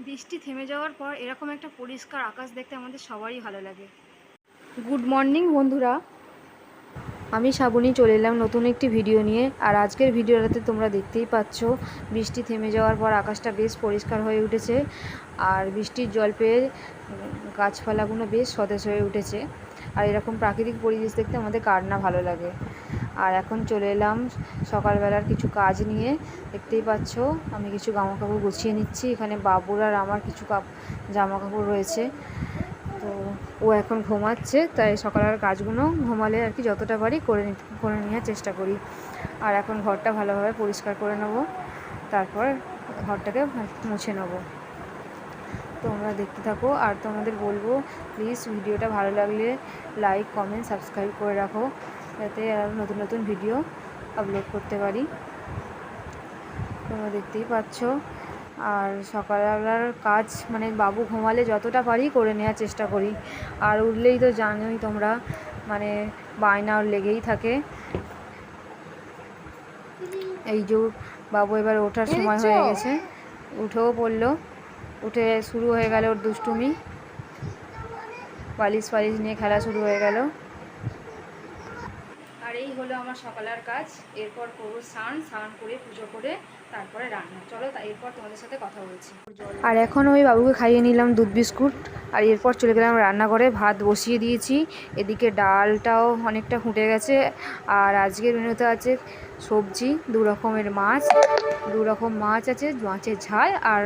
বৃষ্টি থেমে যাওয়ার পর এরকম একটা পরিষ্কার আকাশ দেখতে আমাদের সবারই ভালো লাগে। গুড মর্নিং বন্ধুরা, আমি শ্রাবণী চলে এলাম নতুন একটি ভিডিও নিয়ে। আর আজকের ভিডিওটাতে তোমরা দেখতেই পাচ্ছ বৃষ্টি থেমে যাওয়ার পর আকাশটা বেশ পরিষ্কার হয়ে উঠেছে। আর বৃষ্টির জল পেয়ে গাছপালাগুলো বেশ সতেজ হয়ে উঠেছে। আর এরকম প্রাকৃতিক পরিবেশ দেখতে আমাদের কার না ভালো লাগে। আর এখন চলে এলাম সকালবেলার কিছু কাজ নিয়ে। দেখতেই পাচ্ছ আমি কিছু জামাকাপড় গুছিয়ে নিচ্ছি। এখানে বাবুর আর আমার কিছু জামাকাপড় রয়েছে। তো ও এখন ঘুমাচ্ছে, তাই সকালের কাজগুলো ঘুমালে আর কি যতটা পারি করে নেওয়ার চেষ্টা করি। আর এখন ঘরটা ভালোভাবে পরিষ্কার করে নেব, তারপর ঘরটাকে মুছে নেব। তোমরা দেখতে থাকো। আর তোমাদের বলবো প্লিজ ভিডিওটা ভালো লাগলে লাইক, কমেন্ট, সাবস্ক্রাইব করে রাখো, যাতে আরও নতুন নতুন ভিডিও আপলোড করতে পারি। তোমরা দেখতেই পাচ্ছ। আর সকালবেলার কাজ মানে বাবু ঘুমালে যতটা পারি করে নেওয়ার চেষ্টা করি। আর উঠলেই তো জানোই তোমরা, মানে বায়না লেগেই থাকে। এই যে বাবু এবার ওঠার সময় হয়ে গেছে, উঠেও পড়লো। উঠে শুরু হয়ে গেল ওর দুষ্টুমি, পালিশ নিয়ে খেলা শুরু হয়ে গেল। আর এই হলো আমার সকালের কাজ। এরপর করবো স্নান করে পুজো করে তারপরে রান্না। চলো এরপর তোমাদের সাথে কথা বলছি। আর এখন ওই বাবুকে খাইয়ে নিলাম দুধ বিস্কুট। আর এরপর চলে গেলাম রান্নাঘরে, ভাত বসিয়ে দিয়েছি। এদিকে ডালটাও অনেকটা ফুটে গেছে। আর আজকের মেনুতে আছে সবজি, দু রকম মাছ আছে, মাছের ঝাল আর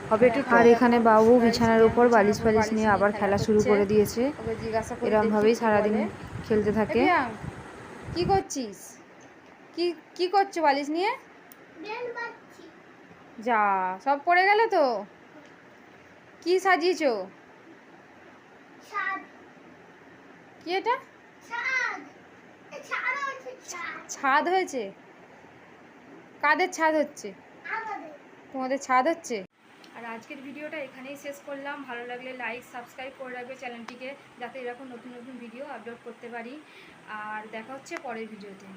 হবে একটু। আর এখানে বাবু বিছানার উপর বালিশ নিয়ে আবার খেলা শুরু করে দিয়েছে। এরকমভাবেই সারাদিন খেলতে থাকে। কি করছিস? কি করছো বালিশ নিয়ে? যা, সব পড়ে গেল তো। কি সাজিয়েছো? কি এটা? ছাদ হয়েছে? কাদের ছাদ হচ্ছে? তোমাদের ছাদ হচ্ছে। আর আজকের ভিডিওটা এখানেই শেষ করলাম। ভালো লাগলে লাইক, সাবস্ক্রাইব করে রাখবে চ্যানেলটিকে, যাতে এরকম নতুন নতুন ভিডিও আপলোড করতে পারি। আর দেখা হচ্ছে পরের ভিডিওতে।